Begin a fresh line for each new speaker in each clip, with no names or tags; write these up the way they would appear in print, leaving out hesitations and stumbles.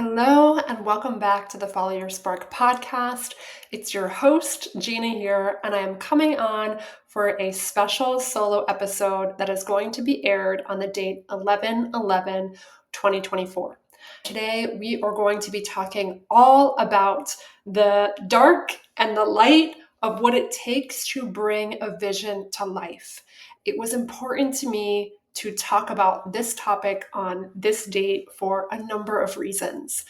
Hello, and welcome back to the Follow Your Spark podcast. It's your host, Gina here, and I am coming on for a special solo episode that is going to be aired on the date 11/11/2024. Today, we are going to be talking all about the dark and the light of what it takes to bring a vision to life. It was important to me to talk about this topic on this date for a number of reasons.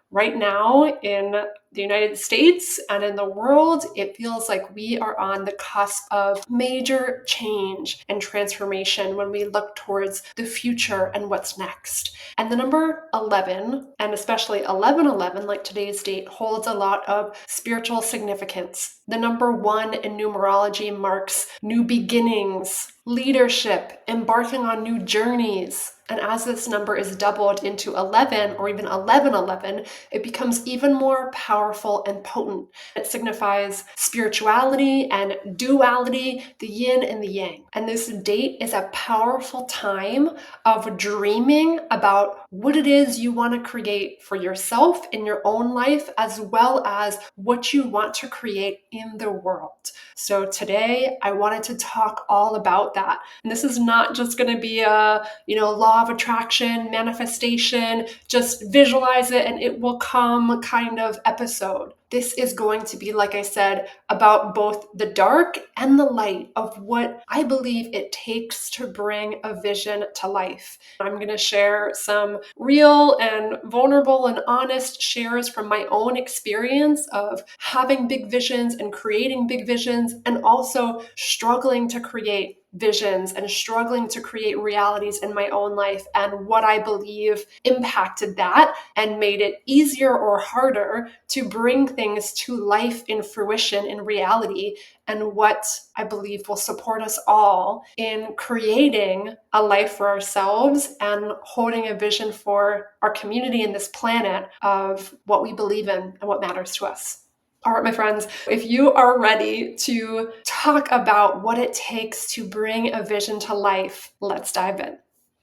Right now in the United States and in the world, it feels like we are on the cusp of major change and transformation when we look towards the future and what's next. And the number 11, and especially 11/11, like today's date, holds a lot of spiritual significance. The number 1 in numerology marks new beginnings, leadership, embarking on new journeys. And as this number is doubled into 11 or even 11/11, it becomes even more powerful and potent. It signifies spirituality and duality, the yin and the yang. And this date is a powerful time of dreaming about what it is you want to create for yourself in your own life, as well as what you want to create in the world. So today I wanted to talk all about that. And this is not just going to be a, law of attraction, manifestation, just visualize it and it will come kind of episode. This is going to be, like I said, about both the dark and the light of what I believe it takes to bring a vision to life. I'm going to share some real and vulnerable and honest shares from my own experience of having big visions and creating big visions, and also struggling to create visions and struggling to create realities in my own life, and what I believe impacted that and made it easier or harder to bring things to life in fruition, in reality, and what I believe will support us all in creating a life for ourselves and holding a vision for our community and this planet of what we believe in and what matters to us. All right, my friends, if you are ready to talk about what it takes to bring a vision to life, let's dive in.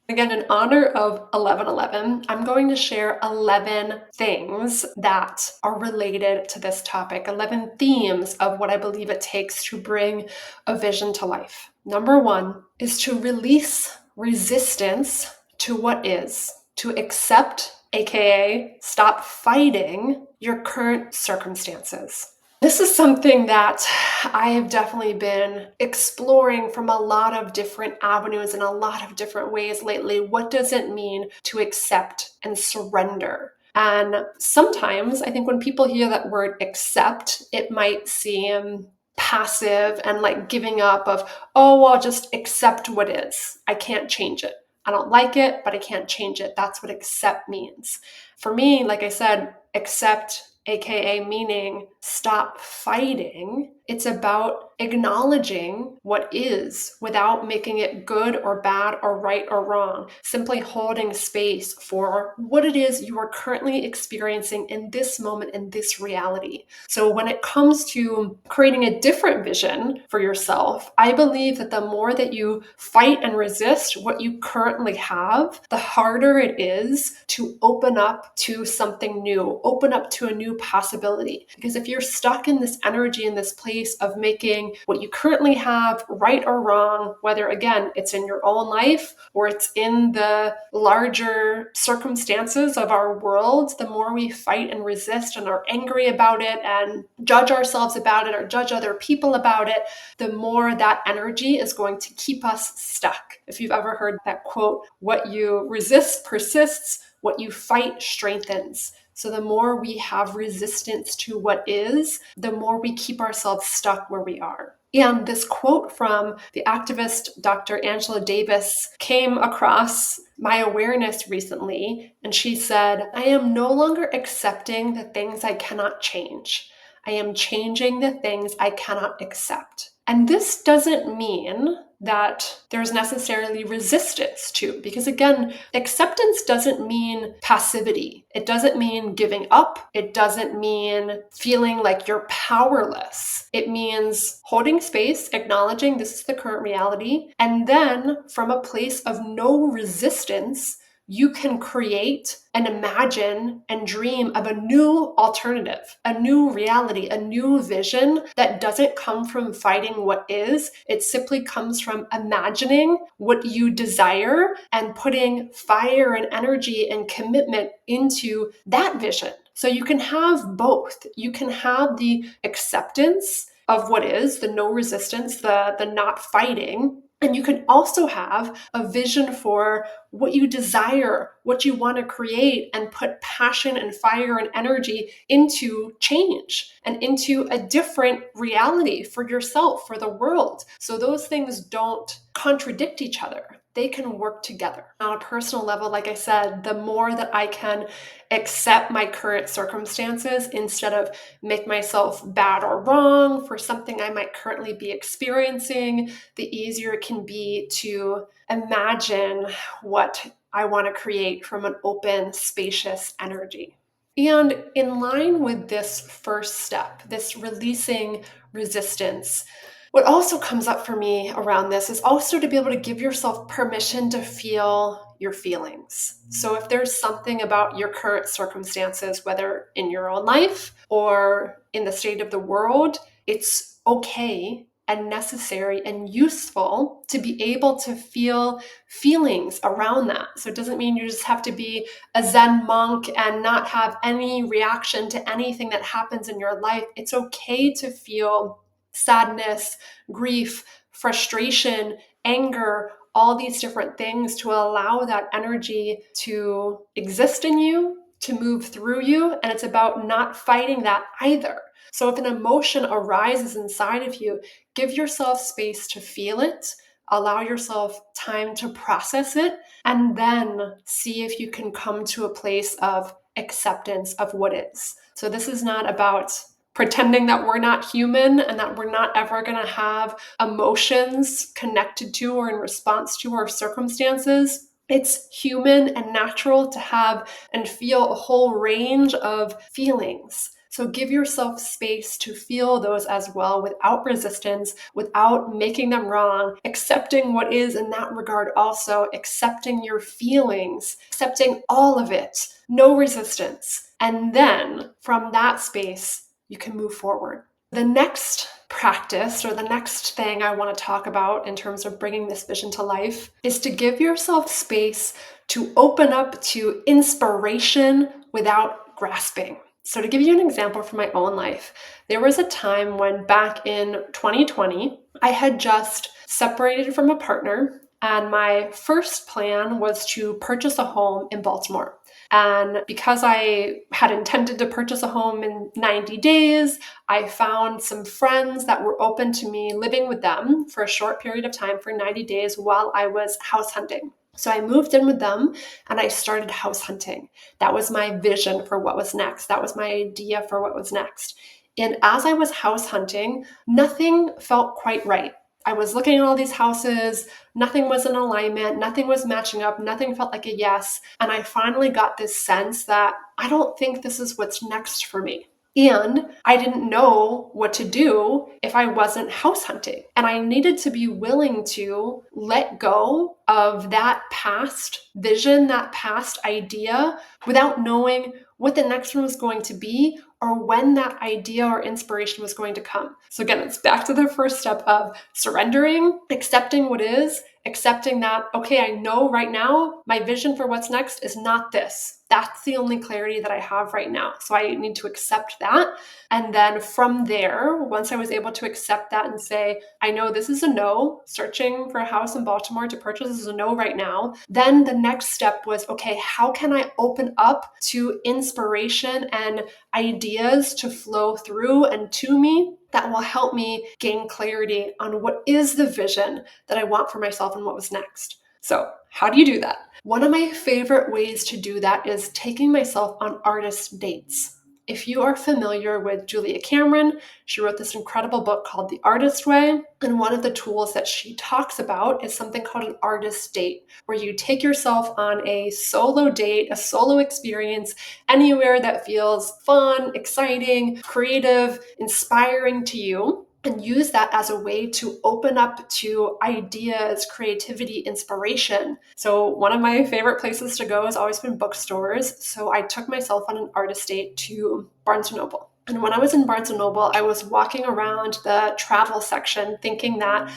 Again, in honor of 11/11, I'm going to share 11 things that are related to this topic, 11 themes of what I believe it takes to bring a vision to life. Number 1 is to release resistance to what is, to accept, aka stop fighting your current circumstances. This is something that I have definitely been exploring from a lot of different avenues in a lot of different ways lately. What does it mean to accept and surrender? And sometimes I think when people hear that word accept, it might seem passive and like giving up of, oh, well, just accept what is. I can't change it. I don't like it, but I can't change it. That's what accept means. For me, like I said, accept, aka meaning stop fighting. It's about acknowledging what is without making it good or bad or right or wrong. Simply holding space for what it is you are currently experiencing in this moment, in this reality. So when it comes to creating a different vision for yourself, I believe that the more that you fight and resist what you currently have, the harder it is to open up to something new, open up to a new possibility. Because if you're stuck in this energy, in this place of making what you currently have right or wrong, whether again, it's in your own life or it's in the larger circumstances of our world, the more we fight and resist and are angry about it and judge ourselves about it or judge other people about it, the more that energy is going to keep us stuck. If you've ever heard that quote, what you resist persists, what you fight strengthens. So the more we have resistance to what is, the more we keep ourselves stuck where we are. And this quote from the activist Dr. Angela Davis came across my awareness recently, and she said, I am no longer accepting the things I cannot change. I am changing the things I cannot accept. And this doesn't mean that there's necessarily resistance to, because again, acceptance doesn't mean passivity. It doesn't mean giving up. It doesn't mean feeling like you're powerless. It means holding space, acknowledging this is the current reality, and then from a place of no resistance, you can create and imagine and dream of a new alternative, a new reality, a new vision that doesn't come from fighting what is. It simply comes from imagining what you desire and putting fire and energy and commitment into that vision. So you can have both. You can have the acceptance of what is, the no resistance, the not fighting. And you can also have a vision for what you desire, what you want to create, and put passion and fire and energy into change and into a different reality for yourself, for the world. So those things don't contradict each other. They can work together. On a personal level, like I said, the more that I can accept my current circumstances instead of make myself bad or wrong for something I might currently be experiencing, the easier it can be to imagine what I want to create from an open, spacious energy. And in line with this first step, this releasing resistance, what also comes up for me around this is also to be able to give yourself permission to feel your feelings. So if there's something about your current circumstances, whether in your own life or in the state of the world, it's okay and necessary and useful to be able to feel feelings around that. So it doesn't mean you just have to be a Zen monk and not have any reaction to anything that happens in your life. It's okay to feel sadness, grief, frustration, anger, all these different things to allow that energy to exist in you, to move through you. And it's about not fighting that either. So if an emotion arises inside of you, give yourself space to feel it, allow yourself time to process it, and then see if you can come to a place of acceptance of what is. So this is not about pretending that we're not human and that we're not ever going to have emotions connected to or in response to our circumstances. It's human and natural to have and feel a whole range of feelings. So give yourself space to feel those as well without resistance, without making them wrong, accepting what is in that regard also, accepting your feelings, accepting all of it, no resistance. And then from that space, you can move forward. The next practice or the next thing I want to talk about in terms of bringing this vision to life is to give yourself space to open up to inspiration without grasping. So to give you an example from my own life, there was a time when back in 2020, I had just separated from a partner and my first plan was to purchase a home in Baltimore. And because I had intended to purchase a home in 90 days, I found some friends that were open to me living with them for a short period of time for 90 days while I was house hunting. So I moved in with them and I started house hunting. That was my vision for what was next. That was my idea for what was next. And as I was house hunting, nothing felt quite right. I was looking at all these houses, nothing was in alignment, nothing was matching up, nothing felt like a yes. And I finally got this sense that I don't think this is what's next for me. And I didn't know what to do if I wasn't house hunting. And I needed to be willing to let go of that past vision, that past idea, without knowing what the next one was going to be or when that idea or inspiration was going to come. So again, it's back to the first step of surrendering, accepting what is, accepting that, okay, I know right now my vision for what's next is not this. That's the only clarity that I have right now. So I need to accept that. And then from there, once I was able to accept that and say, I know this is a no, searching for a house in Baltimore to purchase is a no right now, then the next step was, okay, how can I open up to inspiration and ideas to flow through and to me that will help me gain clarity on what is the vision that I want for myself and what was next. So how do you do that? One of my favorite ways to do that is taking myself on artist dates. If you are familiar with Julia Cameron, she wrote this incredible book called The Artist Way. And one of the tools that she talks about is something called an artist date, where you take yourself on a solo date, a solo experience, anywhere that feels fun, exciting, creative, inspiring to you. and use that as a way to open up to ideas, creativity, inspiration. So one of my favorite places to go has always been bookstores. So I took myself on an artist date to Barnes & Noble. And when I was in Barnes & Noble, I was walking around the travel section thinking that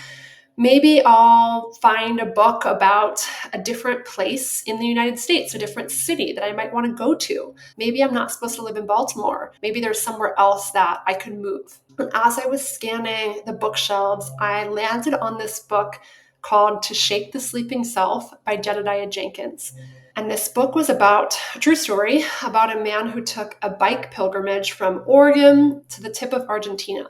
maybe I'll find a book about a different place in the United States, a different city that I might want to go to. Maybe I'm not supposed to live in Baltimore. Maybe there's somewhere else that I could move. And as I was scanning the bookshelves, I landed on this book called To Shake the Sleeping Self by Jedediah Jenkins. And this book was about a true story about a man who took a bike pilgrimage from Oregon to the tip of Argentina.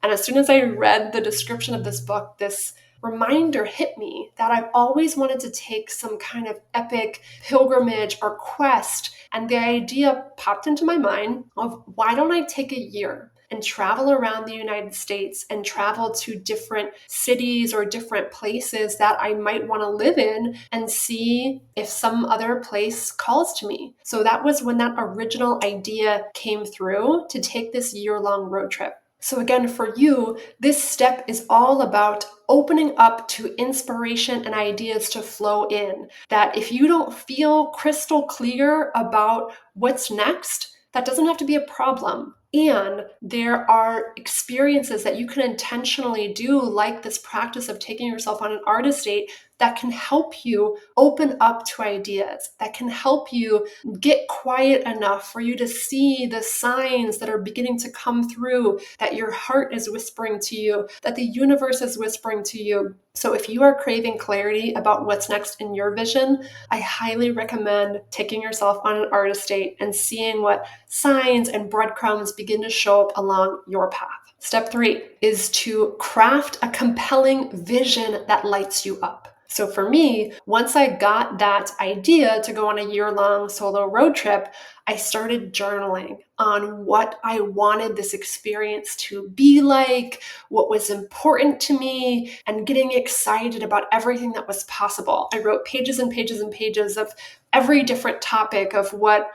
And as soon as I read the description of this book, this reminder hit me that I've always wanted to take some kind of epic pilgrimage or quest. And the idea popped into my mind of why don't I take a year and travel around the United States and travel to different cities or different places that I might want to live in and see if some other place calls to me. So that was when that original idea came through to take this year-long road trip. So again, for you, this step is all about opening up to inspiration and ideas to flow in. That if you don't feel crystal clear about what's next, that doesn't have to be a problem. And there are experiences that you can intentionally do, like this practice of taking yourself on an artist date, that can help you open up to ideas, that can help you get quiet enough for you to see the signs that are beginning to come through, that your heart is whispering to you, that the universe is whispering to you. So if you are craving clarity about what's next in your vision, I highly recommend taking yourself on an artist date and seeing what signs and breadcrumbs begin to show up along your path. Step 3 is to craft a compelling vision that lights you up. So for me, once I got that idea to go on a year-long solo road trip, I started journaling on what I wanted this experience to be like, what was important to me, and getting excited about everything that was possible. I wrote pages and pages and pages of every different topic of what,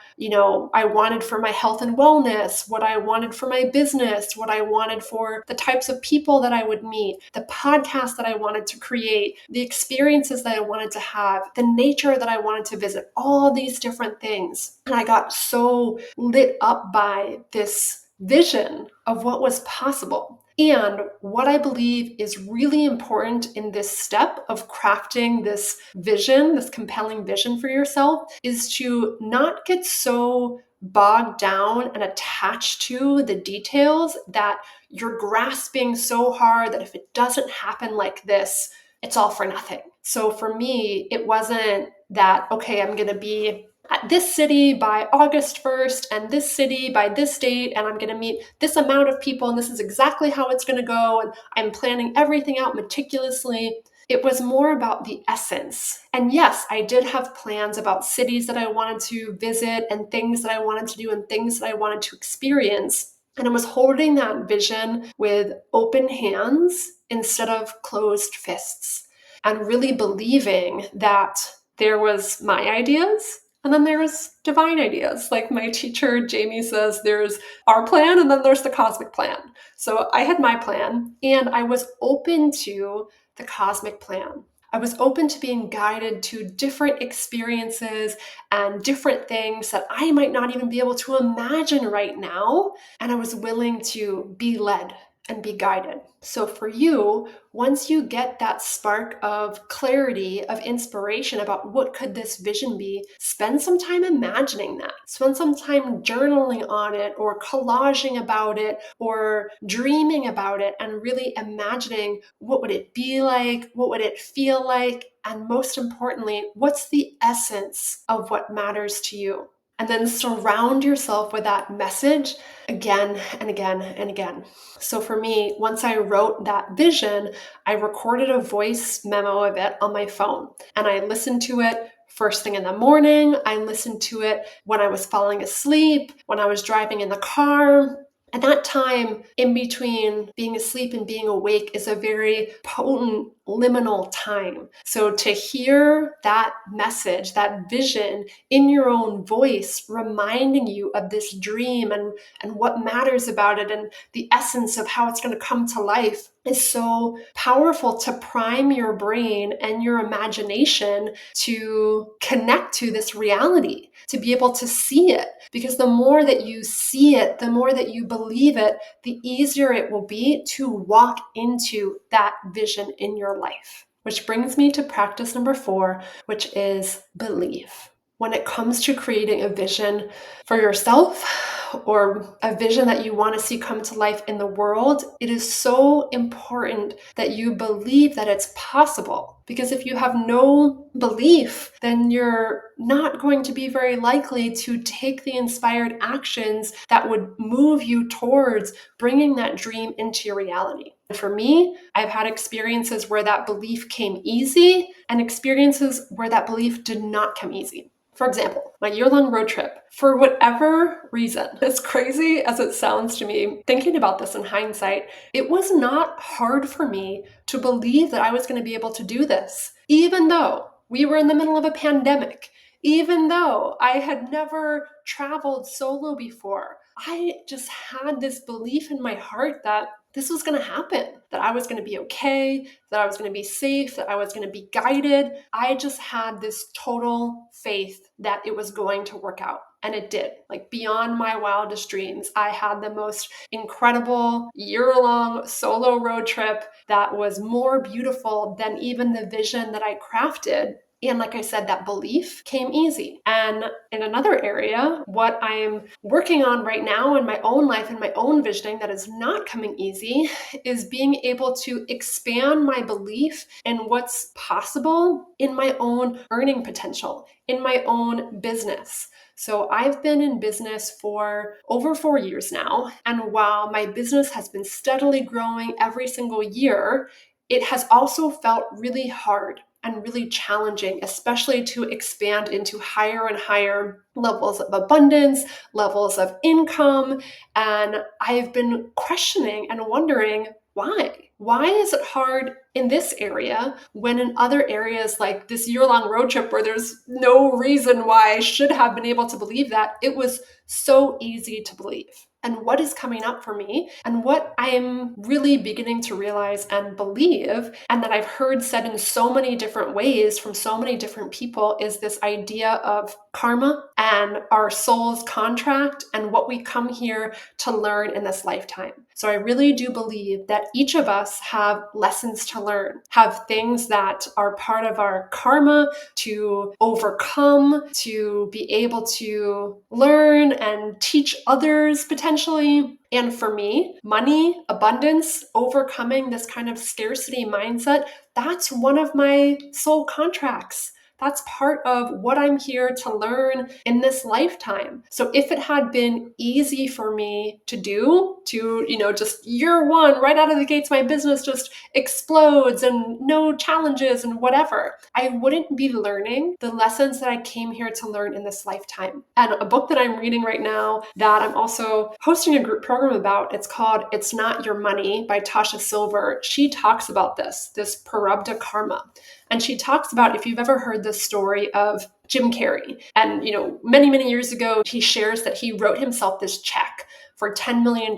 I wanted for my health and wellness, what I wanted for my business, what I wanted for the types of people that I would meet, the podcast that I wanted to create, the experiences that I wanted to have, the nature that I wanted to visit, all these different things. And I got so lit up by this vision of what was possible. And what I believe is really important in this step of crafting this vision, this compelling vision for yourself, is to not get so bogged down and attached to the details that you're grasping so hard that if it doesn't happen like this, it's all for nothing. So for me, it wasn't that, okay, I'm going to be at this city by August 1st and this city by this date, and I'm going to meet this amount of people, and this is exactly how it's going to go, and I'm planning everything out meticulously. It was more about the essence. And yes, I did have plans about cities that I wanted to visit and things that I wanted to do and things that I wanted to experience. And I was holding that vision with open hands instead of closed fists, and really believing that there was my ideas and then there's divine ideas. Like my teacher, Jamie, says there's our plan and then there's the cosmic plan. So I had my plan and I was open to the cosmic plan. I was open to being guided to different experiences and different things that I might not even be able to imagine right now. And I was willing to be led and be guided. So for you, once you get that spark of clarity, of inspiration about what could this vision be, spend some time imagining that. Spend some time journaling on it or collaging about it or dreaming about it and really imagining what would it be like, what would it feel like, and most importantly, what's the essence of what matters to you. And then surround yourself with that message again and again and again. So for me, once I wrote that vision, I recorded a voice memo of it on my phone and I listened to it first thing in the morning. I listened to it when I was falling asleep, when I was driving in the car. And that time in between being asleep and being awake is a very potent liminal time. So to hear that message, that vision in your own voice, reminding you of this dream and what matters about it and the essence of how it's going to come to life is so powerful to prime your brain and your imagination to connect to this reality, to be able to see it. Because the more that you see it, the more that you believe it, the easier it will be to walk into that vision in your life. Which brings me to practice number 4, which is belief. When it comes to creating a vision for yourself or a vision that you want to see come to life in the world, it is so important that you believe that it's possible. Because if you have no belief, then you're not going to be very likely to take the inspired actions that would move you towards bringing that dream into your reality. For me, I've had experiences where that belief came easy and experiences where that belief did not come easy. For example, my year-long road trip, for whatever reason, as crazy as it sounds to me, thinking about this in hindsight, it was not hard for me to believe that I was going to be able to do this, even though we were in the middle of a pandemic, even though I had never traveled solo before. I just had this belief in my heart that this was going to happen, that I was going to be okay, that I was going to be safe, that I was going to be guided. I just had this total faith that it was going to work out. And it did. Like beyond my wildest dreams, I had the most incredible year-long solo road trip that was more beautiful than even the vision that I crafted. And like I said, that belief came easy. And in another area, what I'm working on right now in my own life and my own visioning that is not coming easy is being able to expand my belief in what's possible in my own earning potential, in my own business. So I've been in business for over 4 years now. And while my business has been steadily growing every single year, it has also felt really hard and really challenging, especially to expand into higher and higher levels of abundance, levels of income. And I've been questioning and wondering why. Why is it hard in this area when in other areas like this year-long road trip where there's no reason why I should have been able to believe that, it was so easy to believe? And what is coming up for me and what I'm really beginning to realize and believe, and that I've heard said in so many different ways from so many different people, is this idea of karma and our soul's contract and what we come here to learn in this lifetime. So I really do believe that each of us have lessons to learn, have things that are part of our karma to overcome, to be able to learn and teach others potentially. And for me, money, abundance, overcoming this kind of scarcity mindset, that's one of my soul contracts. That's part of what I'm here to learn in this lifetime. So if it had been easy for me to do, just year one, right out of the gates, my business just explodes and no challenges and whatever, I wouldn't be learning the lessons that I came here to learn in this lifetime. And a book that I'm reading right now that I'm also hosting a group program about, it's called It's Not Your Money by Tasha Silver. She talks about this Prarabdha karma. And she talks about, if you've ever heard the story of Jim Carrey, and many, many years ago, he shares that he wrote himself this check for $10 million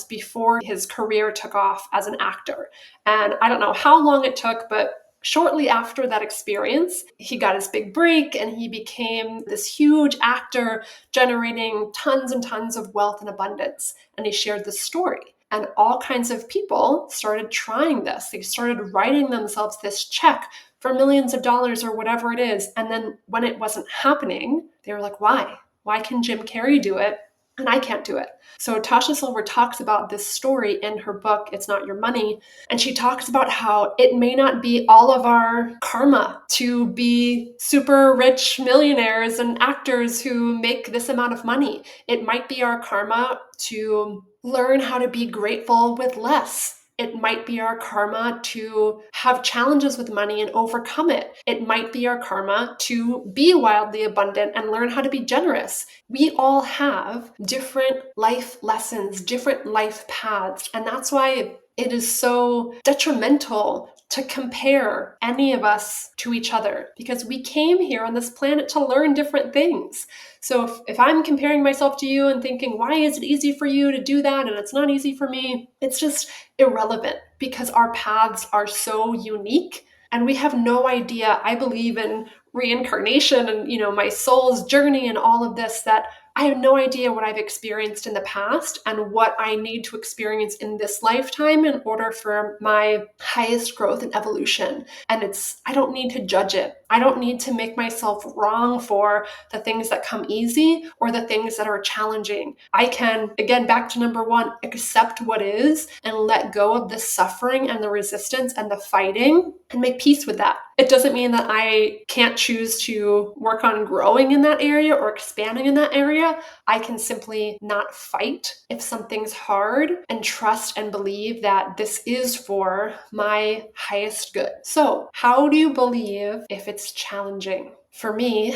before his career took off as an actor. And I don't know how long it took, but shortly after that experience, he got his big break and he became this huge actor, generating tons and tons of wealth and abundance. And he shared this story. And all kinds of people started trying this. They started writing themselves this check for millions of dollars or whatever it is. And then when it wasn't happening, they were like, why? Why can Jim Carrey do it and I can't do it? So Tasha Silver talks about this story in her book, It's Not Your Money. And she talks about how it may not be all of our karma to be super rich millionaires and actors who make this amount of money. It might be our karma to learn how to be grateful with less. It might be our karma to have challenges with money and overcome it. It might be our karma to be wildly abundant and learn how to be generous. We all have different life lessons, different life paths, and that's why it is so detrimental to compare any of us to each other, because we came here on this planet to learn different things. So if I'm comparing myself to you and thinking, why is it easy for you to do that and it's not easy for me? It's just irrelevant, because our paths are so unique and we have no idea. I believe in reincarnation and, my soul's journey and all of this, that I have no idea what I've experienced in the past and what I need to experience in this lifetime in order for my highest growth and evolution. And I don't need to judge it. I don't need to make myself wrong for the things that come easy or the things that are challenging. I can, again, back to number one, accept what is and let go of the suffering and the resistance and the fighting and make peace with that. It doesn't mean that I can't choose to work on growing in that area or expanding in that area. I can simply not fight if something's hard and trust and believe that this is for my highest good. So, how do you believe if it's challenging? For me,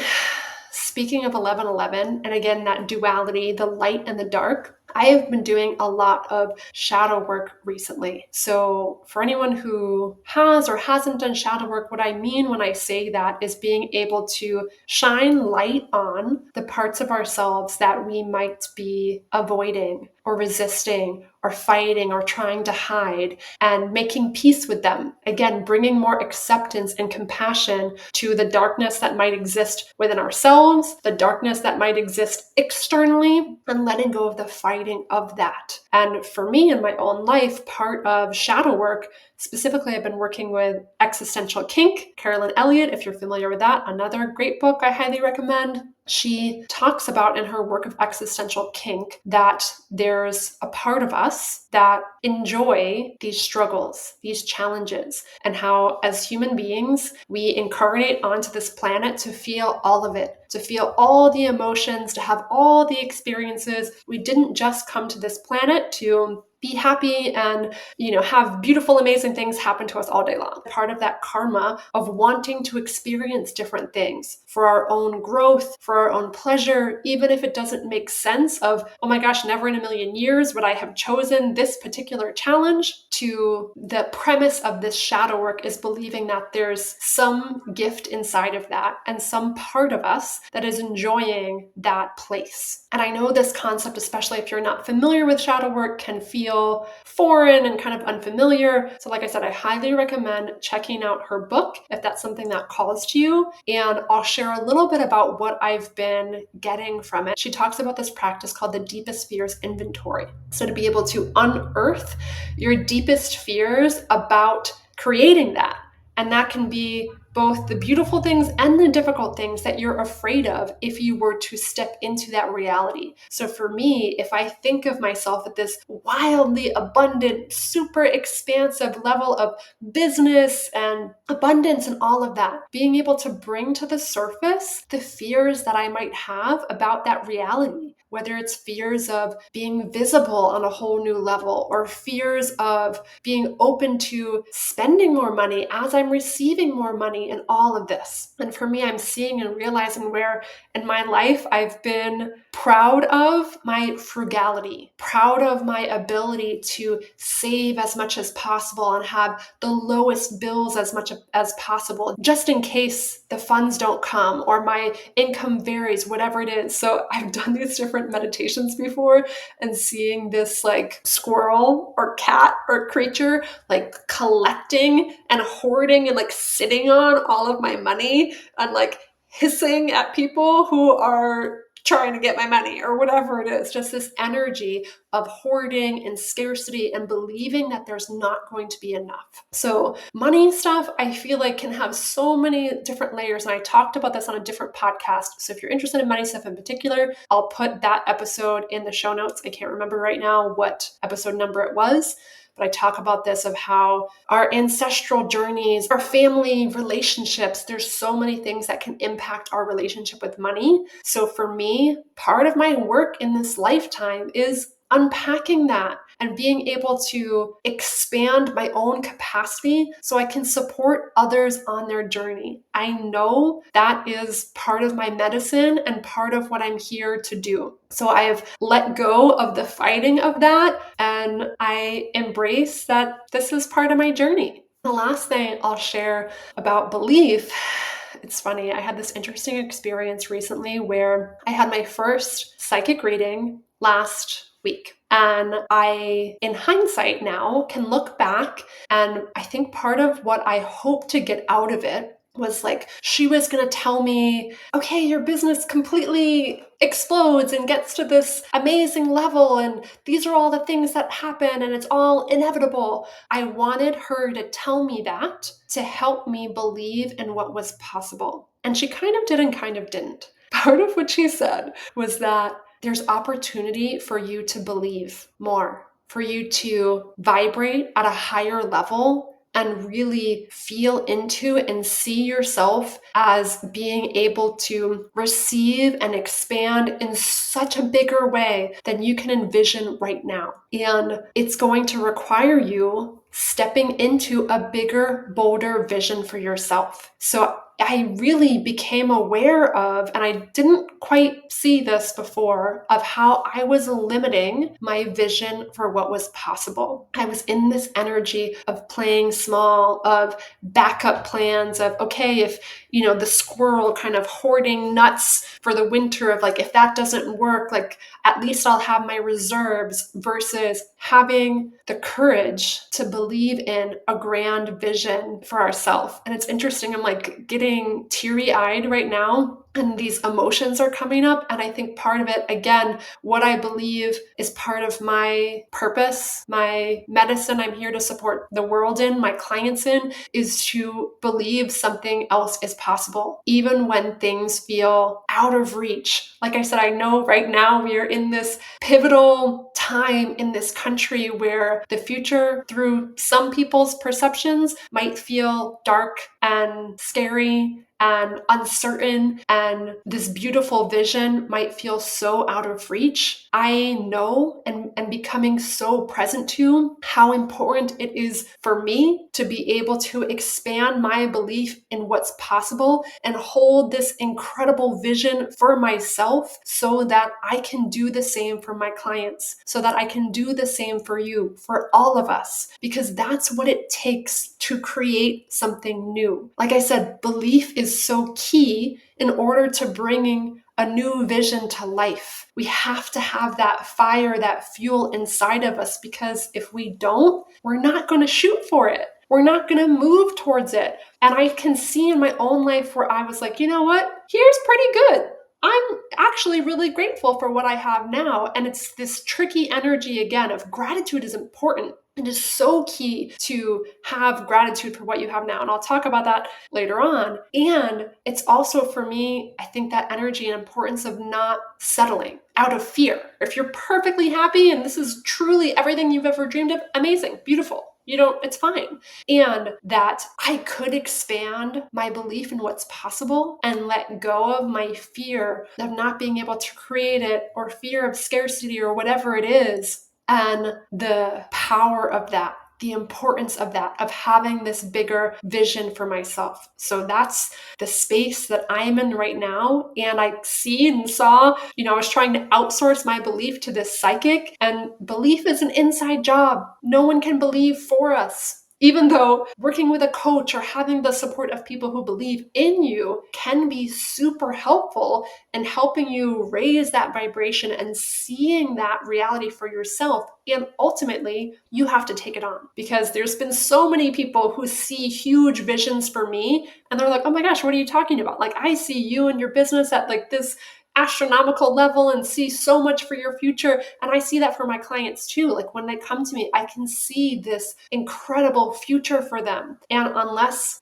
speaking of 1111, and again, that duality, the light and the dark, I have been doing a lot of shadow work recently. So for anyone who has or hasn't done shadow work, what I mean when I say that is being able to shine light on the parts of ourselves that we might be avoiding or resisting or fighting or trying to hide, and making peace with them. Again, bringing more acceptance and compassion to the darkness that might exist within ourselves, the darkness that might exist externally, and letting go of the fighting of that. And for me in my own life, part of shadow work, specifically, I've been working with Existential Kink, Carolyn Elliott, if you're familiar with that, another great book I highly recommend. She talks about in her work of Existential Kink that there's a part of us that enjoy these struggles, these challenges, and how as human beings, we incarnate onto this planet to feel all of it, to feel all the emotions, to have all the experiences. We didn't just come to this planet to be happy and, have beautiful, amazing things happen to us all day long. Part of that karma of wanting to experience different things for our own growth, for our own pleasure, even if it doesn't make sense of, oh my gosh, never in a million years would I have chosen this particular challenge. To the premise of this shadow work is believing that there's some gift inside of that and some part of us that is enjoying that place. And I know this concept, especially if you're not familiar with shadow work, can feel foreign and kind of unfamiliar. So like I said, I highly recommend checking out her book if that's something that calls to you. And I'll share a little bit about what I've been getting from it. She talks about this practice called the Deepest Fears Inventory. So to be able to unearth your deepest fears about creating that. And that can be both the beautiful things and the difficult things that you're afraid of if you were to step into that reality. So for me, if I think of myself at this wildly abundant, super expansive level of business and abundance and all of that, being able to bring to the surface the fears that I might have about that reality, whether it's fears of being visible on a whole new level or fears of being open to spending more money as I'm receiving more money and all of this. And for me, I'm seeing and realizing where in my life I've been proud of my frugality, proud of my ability to save as much as possible and have the lowest bills as much as possible, just in case the funds don't come or my income varies, whatever it is. So I've done these different meditations before and seeing this like squirrel or cat or creature like collecting and hoarding and like sitting on all of my money and like hissing at people who are trying to get my money or whatever it is. Just this energy of hoarding and scarcity and believing that there's not going to be enough. So money stuff, I feel like can have so many different layers. And I talked about this on a different podcast. So if you're interested in money stuff in particular, I'll put that episode in the show notes. I can't remember right now what episode number it was. But I talk about this of how our ancestral journeys, our family relationships, there's so many things that can impact our relationship with money. So for me, part of my work in this lifetime is unpacking that and being able to expand my own capacity so I can support others on their journey. I know that is part of my medicine and part of what I'm here to do. So I have let go of the fighting of that, and I embrace that this is part of my journey. The last thing I'll share about belief, it's funny, I had this interesting experience recently where I had my first psychic reading last week. And I, in hindsight now, can look back, and I think part of what I hope to get out of it was like, she was going to tell me, okay, your business completely explodes and gets to this amazing level, and these are all the things that happen, and it's all inevitable. I wanted her to tell me that to help me believe in what was possible. And she kind of did and kind of didn't. Part of what she said was that there's opportunity for you to believe more, for you to vibrate at a higher level and really feel into and see yourself as being able to receive and expand in such a bigger way than you can envision right now. And it's going to require you stepping into a bigger, bolder vision for yourself. So I really became aware of, and I didn't quite see this before, of how I was limiting my vision for what was possible. I was in this energy of playing small, of backup plans, of, okay, if, the squirrel kind of hoarding nuts for the winter, of like, if that doesn't work, like, at least I'll have my reserves, versus having the courage to believe in a grand vision for ourselves. And it's interesting, I'm like getting teary-eyed right now, and these emotions are coming up. And I think part of it, again, what I believe is part of my purpose, my medicine I'm here to support the world in, my clients in, is to believe something else is possible, even when things feel out of reach. Like I said, I know right now we are in this pivotal time in this country where the future, through some people's perceptions, might feel dark and scary and uncertain, and this beautiful vision might feel so out of reach. I know and becoming so present to how important it is for me to be able to expand my belief in what's possible and hold this incredible vision for myself so that I can do the same for my clients, so that I can do the same for you, for all of us, because that's what it takes to create something new. Like I said, belief is so key in order to bringing a new vision to life. We have to have that fire, that fuel inside of us, because if we don't, we're not going to shoot for it. We're not going to move towards it. And I can see in my own life where I was like, you know what? Here's pretty good. I'm actually really grateful for what I have now. And it's this tricky energy again of gratitude is important. It is so key to have gratitude for what you have now. And I'll talk about that later on. And it's also, for me, I think that energy and importance of not settling out of fear. If you're perfectly happy and this is truly everything you've ever dreamed of, amazing, beautiful. It's fine. And that I could expand my belief in what's possible and let go of my fear of not being able to create it, or fear of scarcity, or whatever it is. And the power of that, the importance of that, of having this bigger vision for myself. So that's the space that I'm in right now. And I see and saw, I was trying to outsource my belief to this psychic, and belief is an inside job. No one can believe for us. Even though working with a coach or having the support of people who believe in you can be super helpful in helping you raise that vibration and seeing that reality for yourself. And ultimately, you have to take it on, because there's been so many people who see huge visions for me and they're like, oh my gosh, what are you talking about? Like, I see you and your business at like this astronomical level and see so much for your future. And I see that for my clients too. Like, when they come to me, I can see this incredible future for them. And unless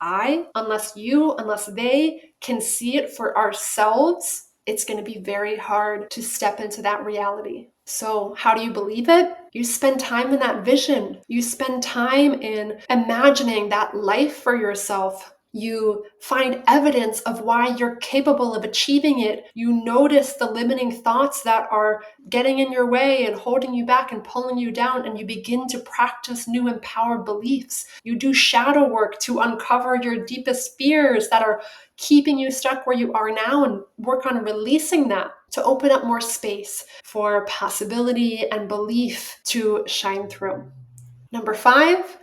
they can see it for ourselves, it's going to be very hard to step into that reality. So how do you believe it? You spend time in that vision. You spend time in imagining that life for yourself You find evidence of why you're capable of achieving it. You notice the limiting thoughts that are getting in your way and holding you back and pulling you down, and you begin to practice new empowered beliefs. You do shadow work to uncover your deepest fears that are keeping you stuck where you are now and work on releasing that to open up more space for possibility and belief to shine through. Number 5,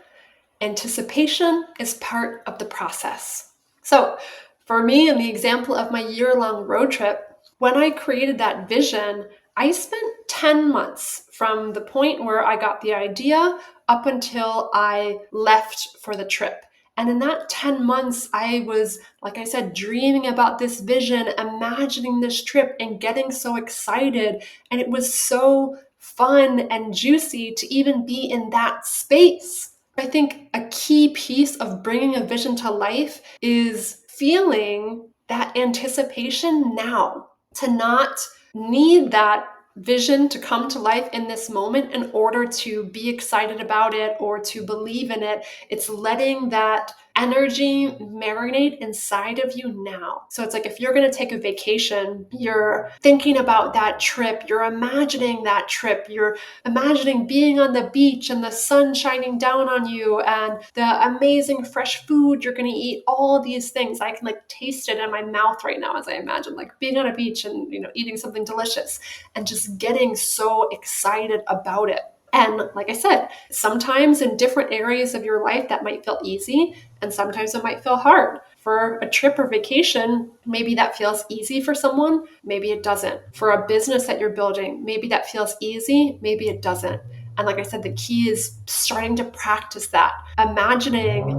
anticipation is part of the process. So, for me, in the example of my year-long road trip, when I created that vision, I spent 10 months from the point where I got the idea up until I left for the trip. And in that 10 months, I was, like I said, dreaming about this vision, imagining this trip, and getting so excited. And it was so fun and juicy to even be in that space. I think a key piece of bringing a vision to life is feeling that anticipation now, to not need that vision to come to life in this moment in order to be excited about it or to believe in it. It's letting that energy marinate inside of you now. So it's like if you're going to take a vacation, you're thinking about that trip, you're imagining that trip, you're imagining being on the beach and the sun shining down on you and the amazing fresh food you're going to eat, all these things. I can like taste it in my mouth right now as I imagine like being on a beach and, eating something delicious and just getting so excited about it. And like I said, sometimes in different areas of your life that might feel easy and sometimes it might feel hard. For a trip or vacation, maybe that feels easy for someone, maybe it doesn't. For a business that you're building, maybe that feels easy, maybe it doesn't. And like I said, the key is starting to practice that. Imagining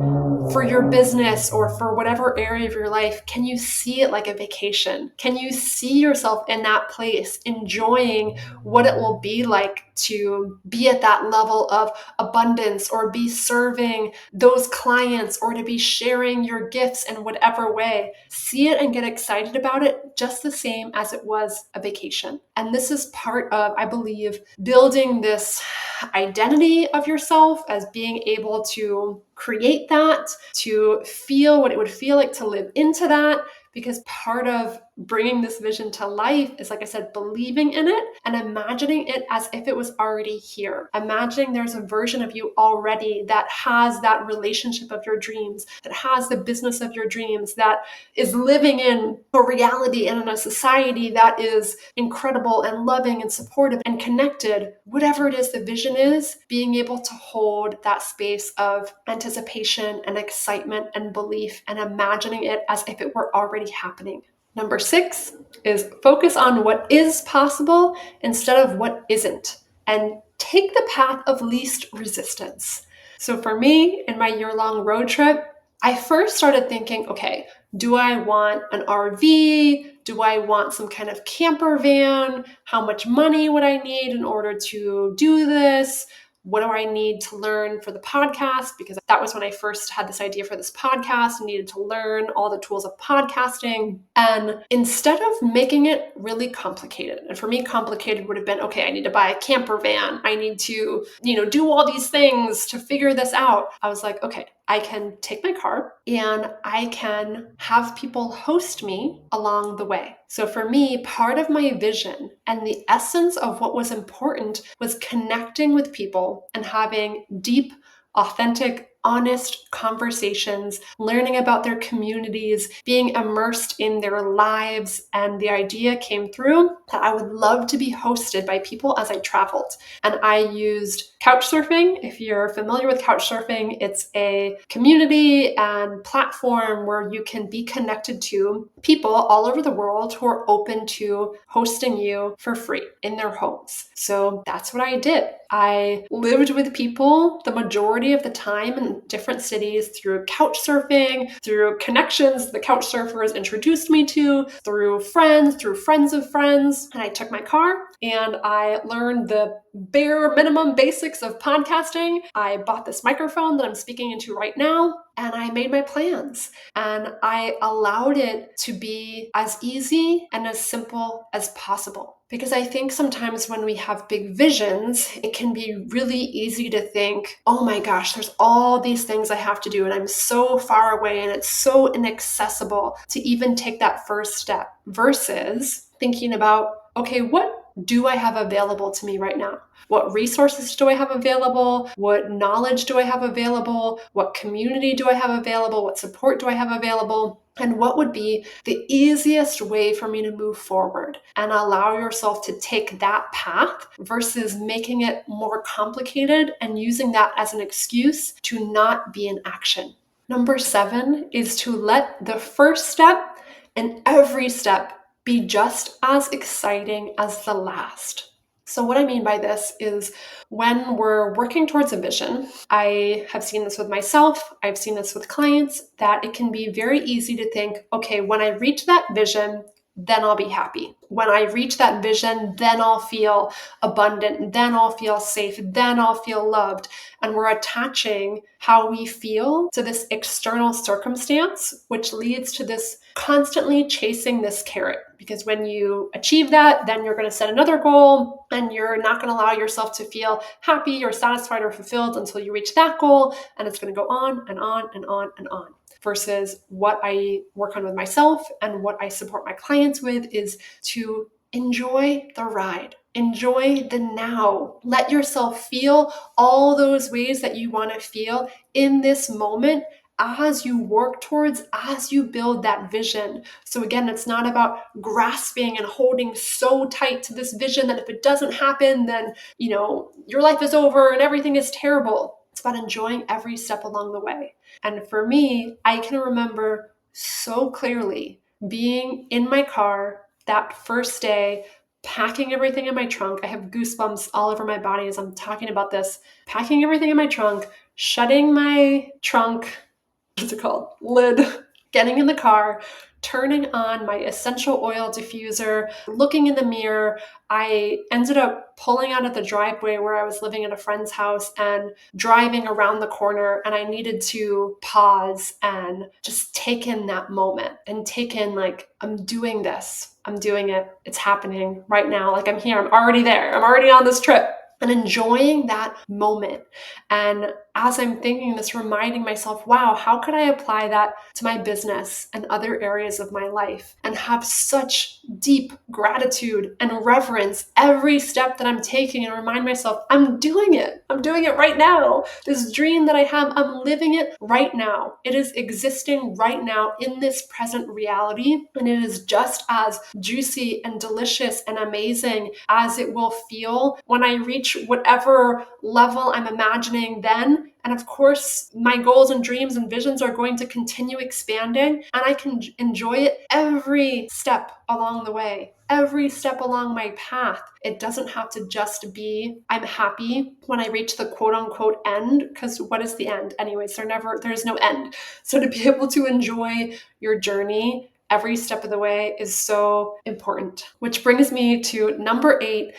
for your business or for whatever area of your life, can you see it like a vacation? Can you see yourself in that place, enjoying what it will be like to be at that level of abundance or be serving those clients or to be sharing your gifts in whatever way? See it and get excited about it just the same as it was a vacation. And this is part of, I believe, building this identity of yourself as being able to create that, to feel what it would feel like to live into that. Because part of bringing this vision to life is, like I said, believing in it and imagining it as if it was already here. Imagining there's a version of you already that has that relationship of your dreams, that has the business of your dreams, that is living in a reality and in a society that is incredible and loving and supportive and connected. Whatever it is the vision is, being able to hold that space of anticipation and excitement and belief and imagining it as if it were already happening. Number 6 is focus on what is possible instead of what isn't, and take the path of least resistance. So for me, in my year-long road trip, I first started thinking, okay, do I want an RV? Do I want some kind of camper van? How much money would I need in order to do this? What do I need to learn for the podcast? Because that was when I first had this idea for this podcast and needed to learn all the tools of podcasting. And instead of making it really complicated, and for me, complicated would have been, okay, I need to buy a camper van. I need to, do all these things to figure this out. I was like, okay, I can take my car and I can have people host me along the way. So for me, part of my vision and the essence of what was important was connecting with people and having deep, authentic, honest conversations, learning about their communities, being immersed in their lives. And the idea came through that I would love to be hosted by people as I traveled. And I used couchsurfing. If you're familiar with couchsurfing, it's a community and platform where you can be connected to people all over the world who are open to hosting you for free in their homes. So that's what I did. I lived with people the majority of the time in different cities through couch surfing, through connections the couch surfers introduced me to, through friends of friends. And I took my car and I learned the bare minimum basics of podcasting. I bought this microphone that I'm speaking into right now, and I made my plans. And I allowed it to be as easy and as simple as possible. Because I think sometimes when we have big visions, it can be really easy to think, oh my gosh, there's all these things I have to do, and I'm so far away, and it's so inaccessible to even take that first step, versus thinking about, okay, what do I have available to me right now? What resources do I have available? What knowledge do I have available? What community do I have available? What support do I have available? And what would be the easiest way for me to move forward, and allow yourself to take that path versus making it more complicated and using that as an excuse to not be in action. Number 7 is to let the first step and every step be just as exciting as the last. So what I mean by this is, when we're working towards a vision, I have seen this with myself, I've seen this with clients, that it can be very easy to think, okay, when I reach that vision, then I'll be happy. When I reach that vision, then I'll feel abundant, then I'll feel safe, then I'll feel loved. And we're attaching how we feel to this external circumstance, which leads to this constantly chasing this carrot. Because when you achieve that, then you're going to set another goal, and you're not going to allow yourself to feel happy or satisfied or fulfilled until you reach that goal. And it's going to go on and on and on and on. Versus what I work on with myself and what I support my clients with is to enjoy the ride. Enjoy the now. Let yourself feel all those ways that you want to feel in this moment as you work towards, as you build that vision. So again, it's not about grasping and holding so tight to this vision that if it doesn't happen, then, your life is over and everything is terrible. It's about enjoying every step along the way. And for me, I can remember so clearly being in my car that first day, packing everything in my trunk. I have goosebumps all over my body as I'm talking about this. Packing everything in my trunk, shutting my trunk, what's it called? Lid, getting in the car, turning on my essential oil diffuser, looking in the mirror. I ended up pulling out of the driveway where I was living at a friend's house and driving around the corner, and I needed to pause and just take in that moment and take in, like, I'm doing this. I'm doing it. It's happening right now. Like, I'm here. I'm already there. I'm already on this trip. And enjoying that moment. And as I'm thinking this, reminding myself, wow, how could I apply that to my business and other areas of my life and have such deep gratitude and reverence every step that I'm taking, and remind myself, I'm doing it. I'm doing it right now. This dream that I have, I'm living it right now. It is existing right now in this present reality. And it is just as juicy and delicious and amazing as it will feel when I reach whatever level I'm imagining then. And of course, my goals and dreams and visions are going to continue expanding, and I can enjoy it every step along the way, every step along my path. It doesn't have to just be, I'm happy when I reach the quote unquote end, because what is the end? Anyways, there's no end. So to be able to enjoy your journey every step of the way is so important. Which brings me to number 8,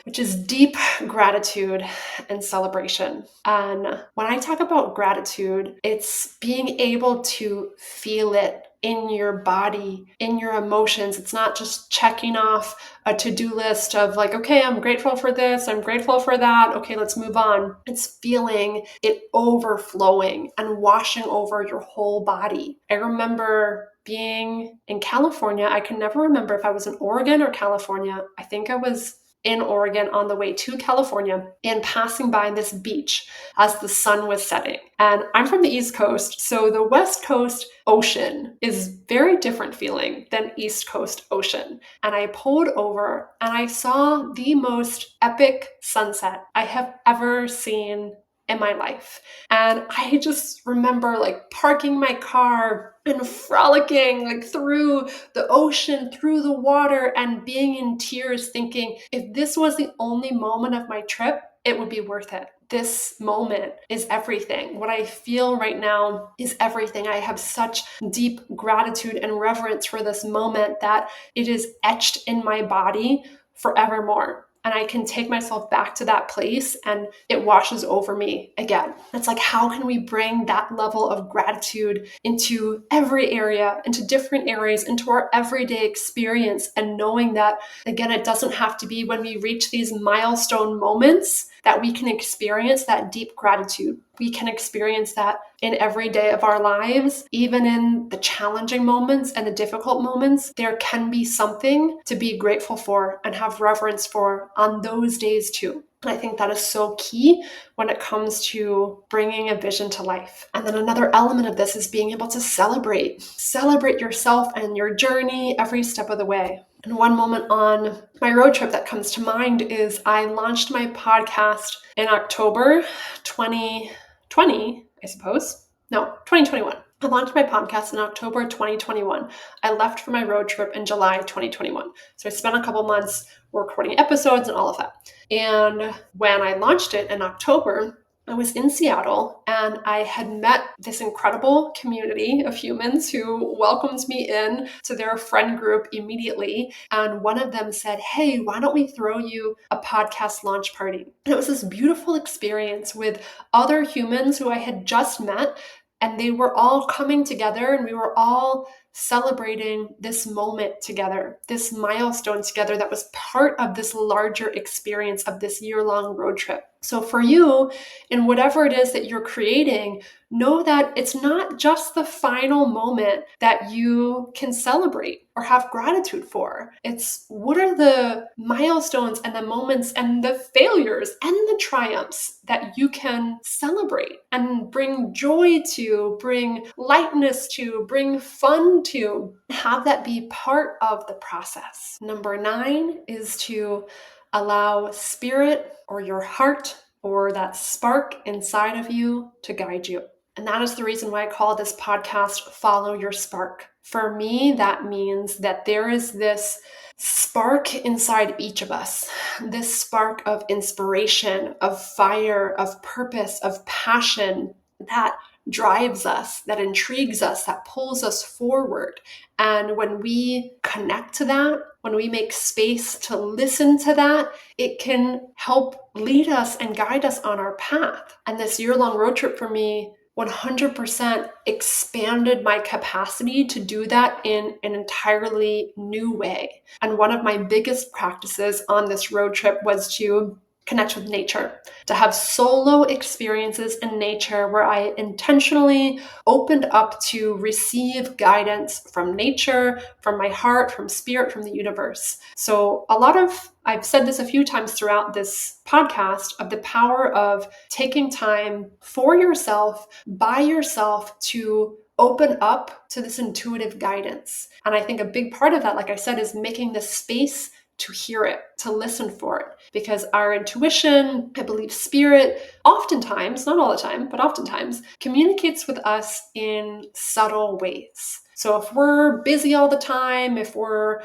which is deep gratitude and celebration. And when I talk about gratitude, it's being able to feel it in your body, in your emotions. It's not just checking off a to-do list of like, okay, I'm grateful for this, I'm grateful for that, okay, let's move on. It's feeling it overflowing and washing over your whole body. I remember being in California. I can never remember if I was in Oregon or California. I think I was in Oregon on the way to California, and passing by this beach as the sun was setting. And I'm from the East Coast, so the West Coast ocean is very different feeling than East Coast ocean. And I pulled over and I saw the most epic sunset I have ever seen in my life. And I just remember like parking my car and frolicking like through the ocean, through the water, and being in tears thinking, if this was the only moment of my trip, it would be worth it. This moment is everything. What I feel right now is everything. I have such deep gratitude and reverence for this moment that it is etched in my body forevermore. and I can take myself back to that place and it washes over me again. It's like, how can we bring that level of gratitude into every area, into different areas, into our everyday experience, and knowing that, again, it doesn't have to be when we reach these milestone moments that we can experience that deep gratitude. We can experience that in every day of our lives, even in the challenging moments and the difficult moments. There can be something to be grateful for and have reverence for on those days too. And I think that is so key when it comes to bringing a vision to life. And then another element of this is being able to celebrate yourself and your journey every step of the way. And one moment on my road trip that comes to mind is I launched my podcast in October 2020, I suppose. No, 2021. I launched my podcast in October 2021. I left for my road trip in July 2021. So I spent a couple months recording episodes and all of that. And when I launched it in October, I was in Seattle and I had met this incredible community of humans who welcomed me in to their friend group immediately. And one of them said, "Hey, why don't we throw you a podcast launch party?" And it was this beautiful experience with other humans who I had just met, and they were all coming together and we were all celebrating this moment together, this milestone together that was part of this larger experience of this year-long road trip. So for you, in whatever it is that you're creating, know that it's not just the final moment that you can celebrate or have gratitude for. It's what are the milestones and the moments and the failures and the triumphs that you can celebrate and bring joy to, bring lightness to, bring fun to. Have that be part of the process. Number 9 is to allow spirit or your heart or that spark inside of you to guide you. And that is the reason why I call this podcast Follow Your Spark. For me, that means that there is this spark inside each of us, this spark of inspiration, of fire, of purpose, of passion that drives us, that intrigues us, that pulls us forward. And when we connect to that, when we make space to listen to that, it can help lead us and guide us on our path. And this year-long road trip for me 100% expanded my capacity to do that in an entirely new way. And one of my biggest practices on this road trip was to connect with nature, to have solo experiences in nature where I intentionally opened up to receive guidance from nature, from my heart, from spirit, from the universe. So I've said this a few times throughout this podcast of the power of taking time for yourself, by yourself, to open up to this intuitive guidance. And I think a big part of that, like I said, is making the space to hear it, to listen for it. Because our intuition, I believe spirit, oftentimes, not all the time, but oftentimes, communicates with us in subtle ways. So if we're busy all the time, if our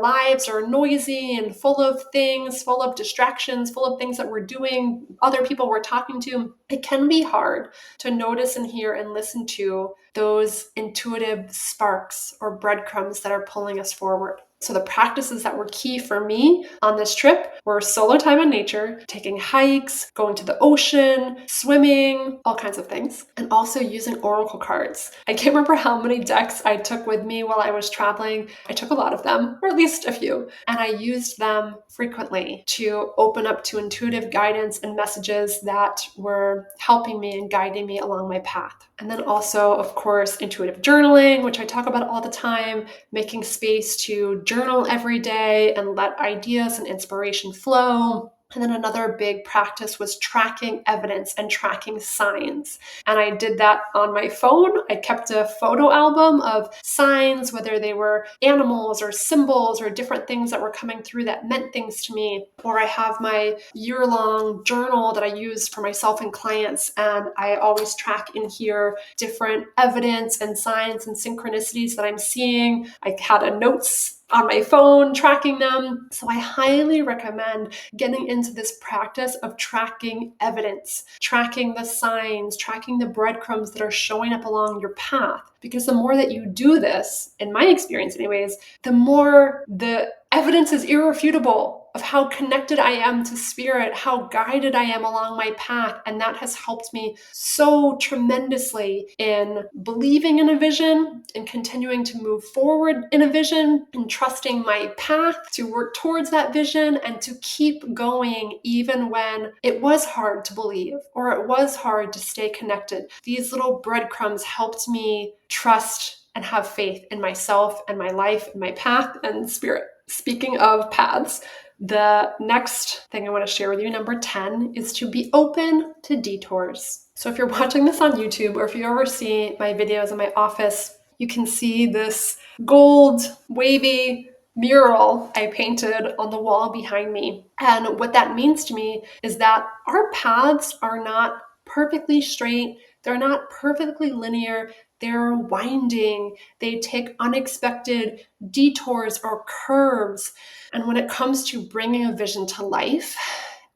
lives are noisy and full of things, full of distractions, full of things that we're doing, other people we're talking to, it can be hard to notice and hear and listen to those intuitive sparks or breadcrumbs that are pulling us forward. So the practices that were key for me on this trip were solo time in nature, taking hikes, going to the ocean, swimming, all kinds of things, and also using oracle cards. I can't remember how many decks I took with me while I was traveling. I took a lot of them, or at least a few, and I used them frequently to open up to intuitive guidance and messages that were helping me and guiding me along my path. And then also, of course, intuitive journaling, which I talk about all the time, making space to journal every day and let ideas and inspiration flow. And then another big practice was tracking evidence and tracking signs. And I did that on my phone. I kept a photo album of signs, whether they were animals or symbols or different things that were coming through that meant things to me. Or I have my year-long journal that I use for myself and clients. And I always track in here different evidence and signs and synchronicities that I'm seeing. I had a notes on my phone, tracking them. So I highly recommend getting into this practice of tracking evidence, tracking the signs, tracking the breadcrumbs that are showing up along your path. Because the more that you do this, in my experience anyways, the more the evidence is irrefutable of how connected I am to spirit, how guided I am along my path. And that has helped me so tremendously in believing in a vision and continuing to move forward in a vision and trusting my path to work towards that vision and to keep going even when it was hard to believe or it was hard to stay connected. These little breadcrumbs helped me trust and have faith in myself and my life and my path and spirit. Speaking of paths, the next thing I want to share with you, number 10, is to be open to detours. So if you're watching this on YouTube or if you ever see my videos in my office, you can see this gold, wavy mural I painted on the wall behind me. And what that means to me is that our paths are not perfectly straight. They're not perfectly linear. They're winding. They take unexpected detours or curves. And when it comes to bringing a vision to life,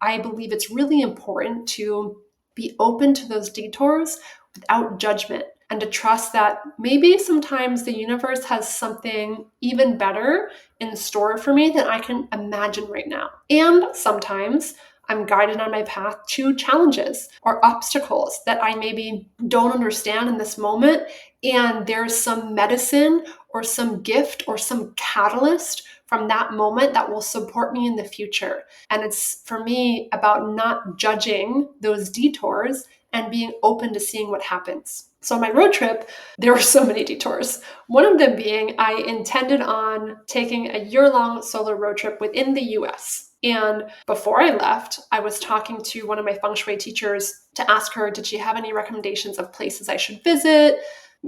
I believe it's really important to be open to those detours without judgment and to trust that maybe sometimes the universe has something even better in store for me than I can imagine right now. And sometimes I'm guided on my path to challenges or obstacles that I maybe don't understand in this moment. And there's some medicine or some gift or some catalyst from that moment that will support me in the future. And it's for me about not judging those detours and being open to seeing what happens. So on my road trip, there were so many detours. One of them being I intended on taking a year-long solo road trip within the US. And before I left, I was talking to one of my feng shui teachers to ask her, did she have any recommendations of places I should visit,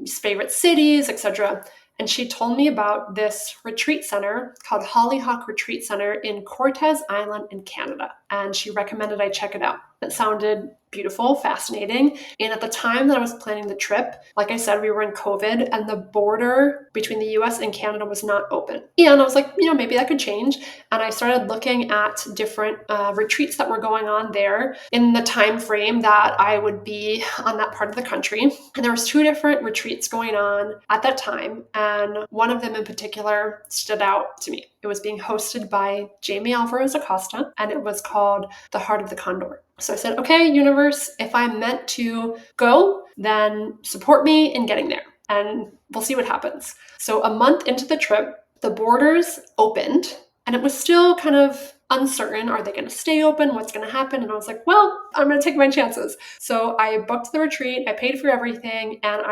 favorite cities, etc. And she told me about this retreat center called Hollyhock Retreat Center in Cortes Island in Canada. And she recommended I check it out. It sounded beautiful, fascinating. And at the time that I was planning the trip, like I said, we were in COVID and the border between the US and Canada was not open. And I was like, maybe that could change. And I started looking at different retreats that were going on there in the time frame that I would be on that part of the country. And there was 2 different retreats going on at that time. And one of them in particular stood out to me. It was being hosted by Jamie Alvarez Acosta, and it was called The Heart of the Condor. So I said, okay, universe, if I'm meant to go, then support me in getting there and we'll see what happens. So a month into the trip, the borders opened and it was still kind of uncertain. Are they going to stay open? What's going to happen? And I was like, well, I'm going to take my chances. So I booked the retreat, I paid for everything, and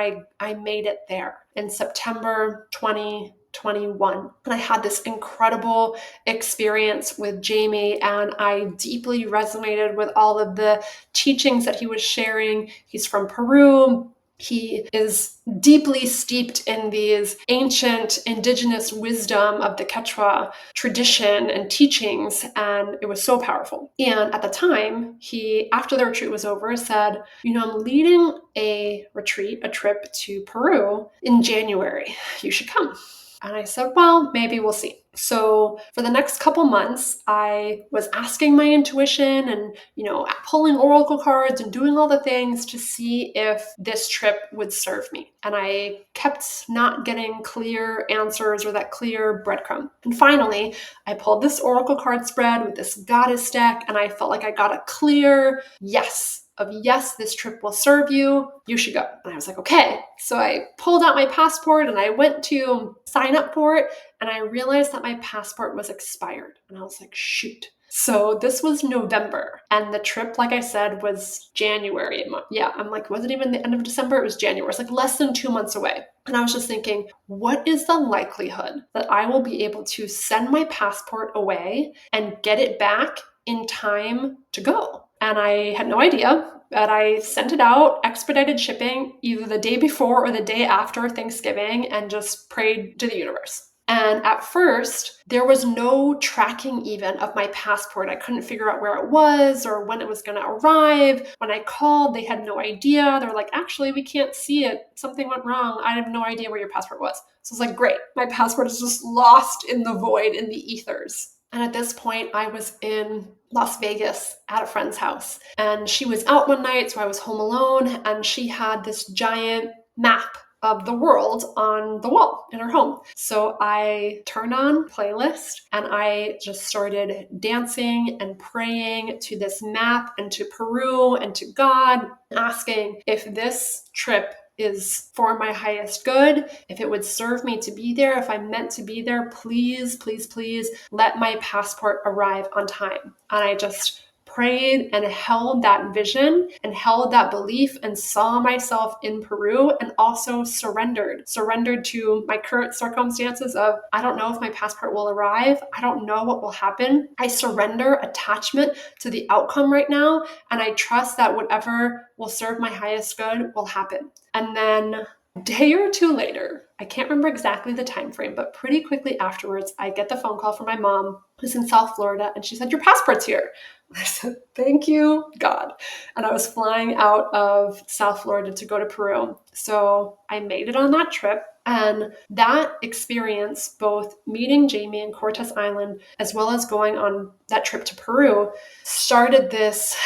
I made it there in September 2021. And I had this incredible experience with Jamie, and I deeply resonated with all of the teachings that he was sharing. He's from Peru. He is deeply steeped in these ancient indigenous wisdom of the Quechua tradition and teachings, and it was so powerful. And at the time, he, after the retreat was over, said, I'm leading a retreat, a trip to Peru in January. You should come. And I said, well, maybe we'll see. So for the next couple months, I was asking my intuition and, pulling oracle cards and doing all the things to see if this trip would serve me. And I kept not getting clear answers or that clear breadcrumb. And finally, I pulled this oracle card spread with this goddess deck, and I felt like I got a clear yes. Yes, this trip will serve you. You should go. And I was like, okay. So I pulled out my passport and I went to sign up for it. And I realized that my passport was expired. And I was like, shoot. So this was November. And the trip, like I said, was January. Yeah, I'm like, was it even the end of December? It was January. It's like less than 2 months away. And I was just thinking, what is the likelihood that I will be able to send my passport away and get it back in time to go? And I had no idea, but I sent it out, expedited shipping, either the day before or the day after Thanksgiving, and just prayed to the universe. And at first, there was no tracking even of my passport. I couldn't figure out where it was or when it was going to arrive. When I called, they had no idea. They were like, actually, we can't see it. Something went wrong. I have no idea where your passport was. So I was like, great. My passport is just lost in the void, in the ethers. And at this point, I was in Las Vegas at a friend's house. And she was out one night, so I was home alone. And she had this giant map of the world on the wall in our home. So I turned on playlist and I just started dancing and praying to this map and to Peru and to God, asking if this trip is for my highest good, if it would serve me to be there, if I'm meant to be there, please, please, please let my passport arrive on time. And I just prayed and held that vision and held that belief and saw myself in Peru, and also surrendered to my current circumstances of, I don't know if my passport will arrive. I don't know what will happen. I surrender attachment to the outcome right now. And I trust that whatever will serve my highest good will happen. And then a day or two later, I can't remember exactly the time frame, but pretty quickly afterwards, I get the phone call from my mom, who's in South Florida, and she said, your passport's here. I said, thank you, God. And I was flying out of South Florida to go to Peru. So I made it on that trip. And that experience, both meeting Jamie in Cortes Island, as well as going on that trip to Peru, started this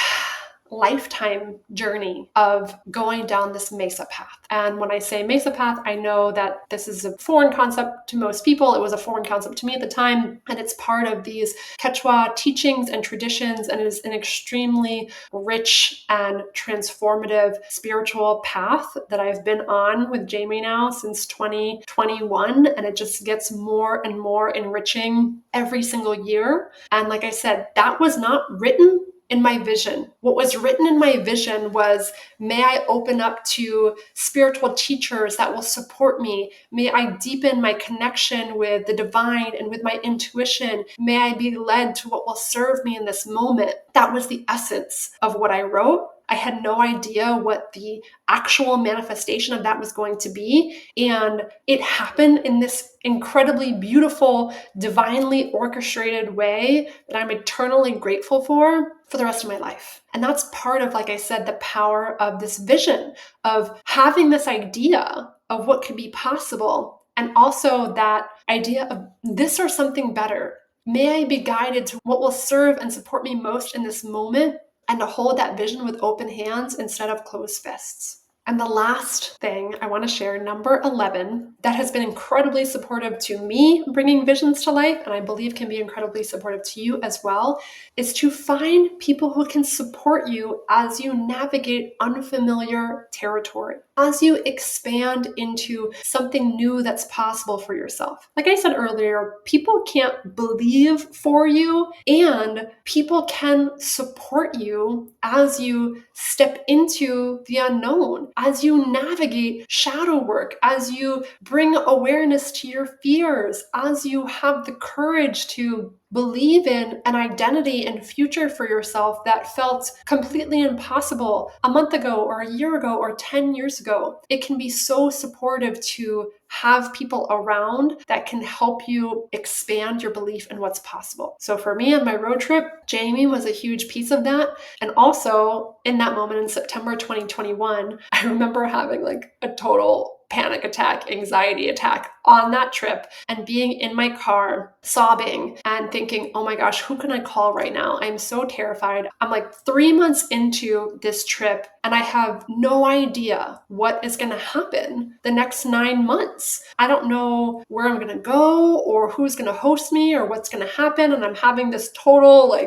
lifetime journey of going down this mesa path. And when I say mesa path, I know that this is a foreign concept to most people. It was a foreign concept to me at the time. And it's part of these Quechua teachings and traditions. And it is an extremely rich and transformative spiritual path that I've been on with Jamie now since 2021. And it just gets more and more enriching every single year. And like I said, that was not written in my vision. What was written in my vision was, may I open up to spiritual teachers that will support me. May I deepen my connection with the divine and with my intuition. May I be led to what will serve me in this moment. That was the essence of what I wrote. I had no idea what the actual manifestation of that was going to be. And it happened in this incredibly beautiful, divinely orchestrated way that I'm eternally grateful for the rest of my life. And that's part of, like I said, the power of this vision of having this idea of what could be possible. And also that idea of this or something better. May I be guided to what will serve and support me most in this moment, and to hold that vision with open hands instead of closed fists. And the last thing I want to share, number 11, that has been incredibly supportive to me bringing visions to life, and I believe can be incredibly supportive to you as well, is to find people who can support you as you navigate unfamiliar territory, as you expand into something new that's possible for yourself. Like I said earlier, people can't believe for you, and people can support you as you step into the unknown, as you navigate shadow work, as you bring awareness to your fears, as you have the courage to believe in an identity and future for yourself that felt completely impossible a month ago or a year ago or 10 years ago. It can be so supportive to have people around that can help you expand your belief in what's possible. So for me on my road trip, Jamie was a huge piece of that. And also in that moment in September 2021, I remember having like a total panic attack, anxiety attack on that trip, and being in my car sobbing and thinking, oh my gosh, who can I call right now? I'm so terrified. I'm like 3 months into this trip and I have no idea what is going to happen the next 9 months. I don't know where I'm going to go or who's going to host me or what's going to happen. And I'm having this total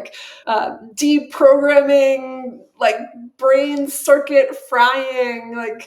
deprogramming, brain circuit frying,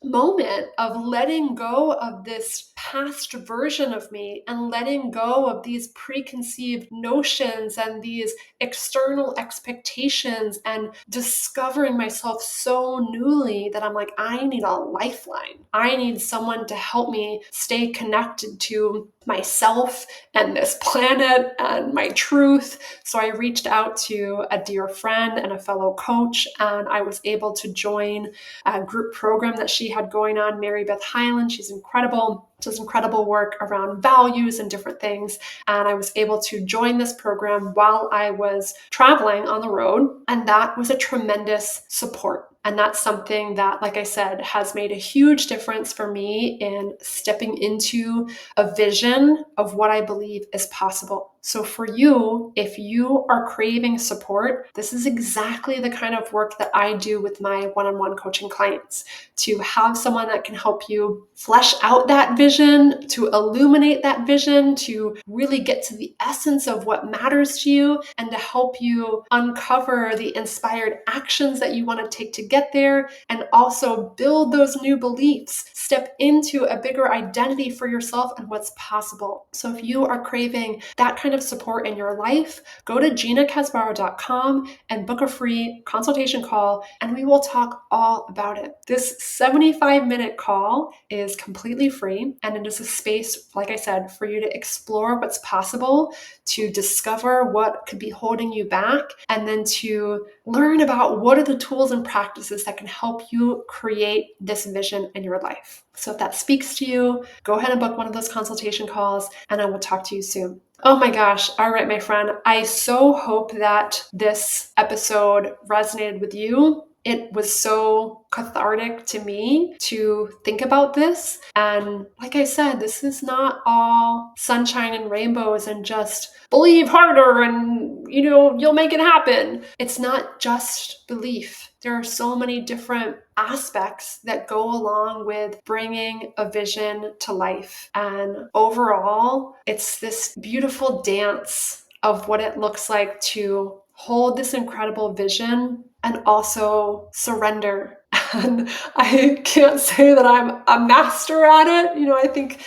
moment of letting go of this past version of me and letting go of these preconceived notions and these external expectations and discovering myself so newly that I'm like, I need a lifeline. I need someone to help me stay connected to myself and this planet and my truth. So I reached out to a dear friend and a fellow coach, and I was able to join a group program that she had going on, Mary Beth Hyland. She's incredible. Does incredible work around values and different things. And I was able to join this program while I was traveling on the road. And that was a tremendous support. And that's something that, like I said, has made a huge difference for me in stepping into a vision of what I believe is possible. So for you, if you are craving support, this is exactly the kind of work that I do with my one-on-one coaching clients, to have someone that can help you flesh out that vision, to illuminate that vision, to really get to the essence of what matters to you, and to help you uncover the inspired actions that you want to take to get there, and also build those new beliefs, step into a bigger identity for yourself and what's possible. So if you are craving that kind of support in your life, go to ginacasbarro.com and book a free consultation call, and we will talk all about it. This 75-minute call is completely free, and it is a space, like I said, for you to explore what's possible, to discover what could be holding you back, and then to learn about what are the tools and practices that can help you create this vision in your life. So if that speaks to you, go ahead and book one of those consultation calls, and I will talk to you soon. Oh my gosh. All right, my friend. I so hope that this episode resonated with you. It was so cathartic to me to think about this. And like I said, this is not all sunshine and rainbows and just believe harder and, you'll make it happen. It's not just belief. There are so many different aspects that go along with bringing a vision to life. And overall, it's this beautiful dance of what it looks like to hold this incredible vision and also surrender. And I can't say that I'm a master at it. I think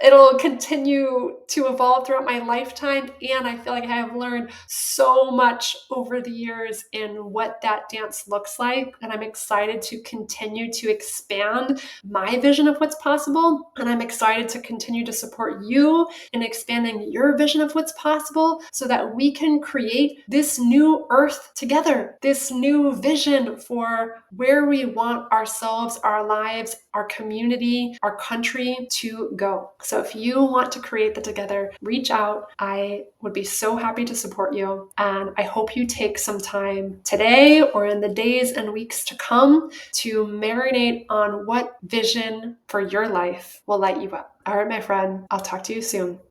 it'll continue to evolve throughout my lifetime. And I feel like I have learned so much over the years in what that dance looks like. And I'm excited to continue to expand my vision of what's possible. And I'm excited to continue to support you in expanding your vision of what's possible, so that we can create this new earth together, this new vision for where we want ourselves, our lives, our community, our country to go. So if you want to create that together, reach out. I would be so happy to support you. And I hope you take some time today or in the days and weeks to come to marinate on what vision for your life will light you up. All right, my friend, I'll talk to you soon.